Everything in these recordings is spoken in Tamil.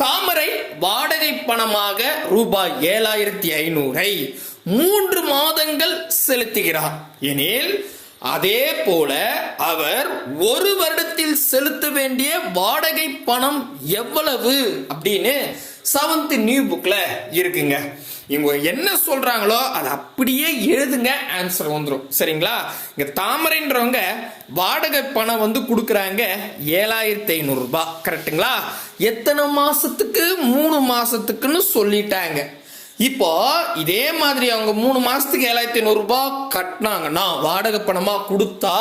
தாமரை வாடகை பணமாக ரூபாய் 7500 3 மாதங்கள் செலுத்துகிறார் எனில், அதே போல அவர் ஒரு வருடத்தில் செலுத்த வேண்டிய வாடகை பணம் எவ்வளவு அப்படின்னு 7th நியூ புக்ல இருக்குங்க. இவங்க என்ன சொல்றாங்களோ அதை அப்படியே எழுதுங்க, ஆன்சர் வந்துடும். சரிங்களா? இங்க தாமரைன்றவங்க வாடகை பணம் கொடுக்குறாங்க 7500 ரூபாய். கரெக்டுங்களா? எத்தனை மாசத்துக்கு? 3 மாசத்துக்குன்னு சொல்லிட்டாங்க. இப்போ இதே மாதிரி அவங்க 3 மாசத்துக்கு 7500 ரூபாய் கட்டினாங்கன்னா, வாடகை பணமா கொடுத்தா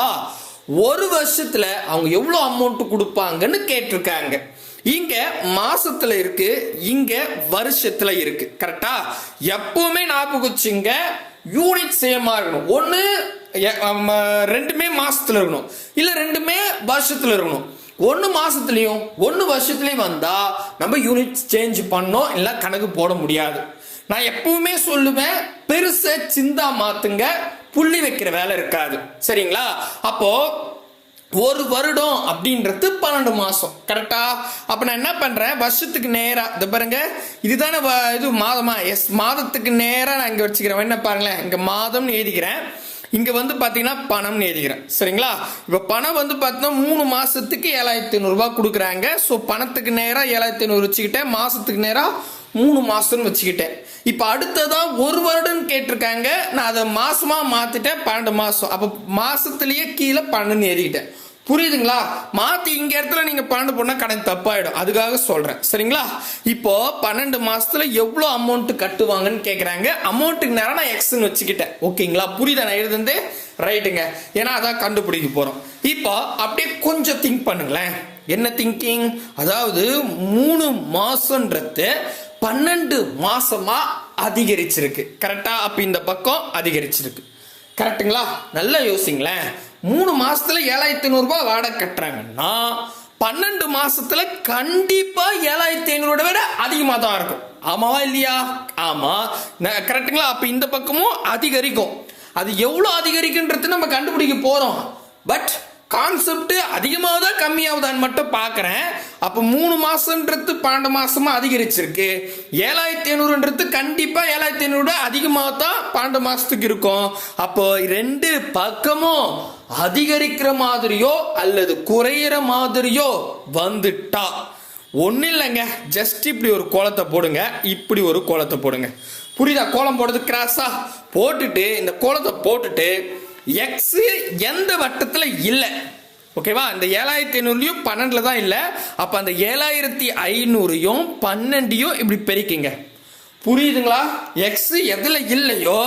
ஒரு வருஷத்துல அவங்க எவ்வளவு அமௌண்ட் கொடுப்பாங்கன்னு கேட்டிருக்காங்க. இங்க மாசத்துல இருக்கு, இங்க வருஷத்துல இருக்கு. கரெக்டா? எப்பவுமே ஞாபகம் வச்சுங்க, யூனிட் சேமா இருக்கணும். ஒன்னு ரெண்டுமே மாசத்துல இருக்கணும், இல்ல ரெண்டுமே வருஷத்துல இருக்கணும். ஒன்னு மாசத்துலயும் ஒன்னு வருஷத்துலயும் வந்தா நம்ம யூனிட் சேஞ்ச் பண்ணோம், இல்ல கணக்கு போட முடியாது. நான் எப்பவுமே சொல்லுவேன், பெருசா சிந்தா மாத்துங்க, புள்ளி வைக்கிற வேலை இருக்காது. சரிங்களா? அப்போ ஒரு வருடம் அப்படின்றது 12 மாசம். கரெக்டா? அப்ப நான் என்ன பண்றேன், வருஷத்துக்கு நேரா இது பாருங்க, இதுதானே இது மாதமா? எஸ், மாதத்துக்கு நேரா நான் இங்க வச்சுக்கிறேன். என்ன பாருங்களேன், இங்க மாதம்னு எழுதிக்கிறேன், இங்க பாத்தீங்கன்னா பணம்னு எழுதிக்கிறேன். சரிங்களா? இப்ப பணம் பாத்தீங்கன்னா 3 மாசத்துக்கு 7500 ரூபாய் கொடுக்குறாங்க. சோ பணத்துக்கு நேரா 7500 வச்சுக்கிட்டேன், மாசத்துக்கு நேரா 3 மாசம் வச்சுக்கிட்டேன். இப்ப அடுத்ததா ஒரு வருடம் கேட்டிருக்காங்க, நான் அதை மாசமா மாத்திட்டேன் 12 மாசம். அப்ப மாசத்திலேயே கீழே 12 எழுதிக்கிட்டேன். புரியுதுங்களா? மாத்தி இங்க இடத்துல நீங்க 12 போனா கணக்கு தப்பாயிடும், அதுக்காக சொல்றேன். சரிங்களா? இப்போ 12 மாசத்துல எவ்வளவு அமௌண்ட் கட்டுவாங்கன்னு கேக்குறாங்க. அமௌண்ட்டுக்கு நேரம் நான் எக்ஸ்ன்னு வச்சுக்கிட்டேன். ஓகேங்களா? புரியுதா நான் எழுதுந்து? ரைட்டுங்க, ஏன்னா அதான் கண்டுபிடிக்க போறோம். இப்போ அப்படியே கொஞ்சம் திங்க் பண்ணுங்களேன். என்ன திங்கிங்? அதாவது 3 மாசம்ன்றது 12 மாசமா அதிகரிச்சிருக்கு. கரெக்டா? அப்ப இந்த பக்கம் அதிகரிச்சிருக்கு. கரெக்டுங்களா? நல்லா யோசிங்களேன். 3 மாசத்துல 7500 ரூபாய் வாடகை கட்டுறாங்கன்னா 12 மாசத்துல கண்டிப்பா 7500 விட அதிகமா தான் இருக்கும். ஆமாவா இல்லையா? ஆமா. கரெக்டுங்களா? அப்ப இந்த பக்கமும் அதிகரிக்கும். அது எவ்வளவு அதிகரிக்குன்றது நம்ம கண்டுபிடிக்க போறோம். பட் கான்செப்ட் அதிகமாவதா கம்மியாவதான்னு மட்டும் பாக்குறேன். அப்ப 3 மாசம்ன்றது 12 மாசமா அதிகரிச்சிருக்கு. 7500ன்றது கண்டிப்பா 7500 அதிகமாக தான் 12 மாசத்துக்கு இருக்கும். அப்போ 2 பக்கமும் அதிகரிக்கிற மாதிரியோ அல்லது குறையிற மாதிரியோ வந்துட்டா ஒண்ணு இல்லைங்க, ஜஸ்ட் இப்படி ஒரு கோலத்தை போடுங்க, இப்படி ஒரு கோலத்தை போடுங்க. புரியுதா? கோலம் போடுறது கிராஸா போட்டுட்டு இந்த கோலத்தை போட்டுட்டு எக்ஸ் எந்த வட்டத்துல இல்ல, ஓகேவா? இந்த 7500 12 தான் இல்ல. அப்ப அந்த 7500 12 இப்படி பெருக்கிங்க. புரியுதுங்களா? எக்ஸ் எதுல இல்லையோ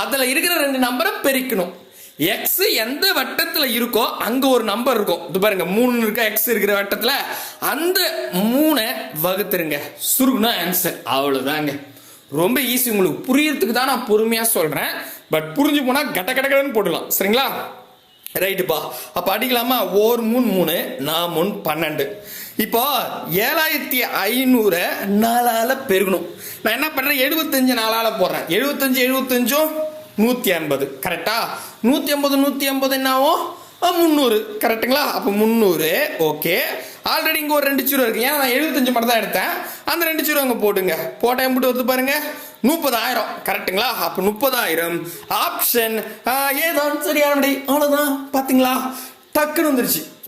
அதுல இருக்கிற 2 நம்பரை பெருக்கணும். எக்ஸ் எந்த வட்டத்துல இருக்கோ அங்க ஒரு நம்பர் இருக்கும். இது பாருங்க 3 இருக்க, எக்ஸ் இருக்கிற வட்டத்துல அந்த 3 வகுத்துருங்க. சுருகுனா ஆன்சர். அவ்வளவுதாங்க. ரொம்ப ஈஸி. உங்களுக்கு புரியறதுக்கு தான் நான் பொறுமையா சொல்றேன். பட் புரிஞ்சு போனா கட்ட கடன்னு போடலாம். சரிங்களா? ரைட்டுப்பா. அப்ப அடிக்கலாமா? 1 3 3 4 3 12. இப்போ 7500 4ஆல பெருகணும். நான் என்ன பண்றேன், 75 4ஆல போடுறேன். 75 150. கரெக்டா? 150 150 என்னாவும் 300. கரெக்டுங்களா? அப்ப 300. ஓகே. ஆல்ரெடி இங்க ஒரு 2 0 இருக்கு. ஏன் நான் 75 மட்டும் தான் எடுத்தேன். அந்த 2 0 அங்க போட்டுங்க. போட்டா எப்படி வந்து பாருங்க, 30000. கரெக்டுங்களா? அப்ப 30000 ஆப்ஷன் ஏதான் சரியான. அவ்வளவுதான். பாத்தீங்களா? டக்குன்னு வந்துருச்சு.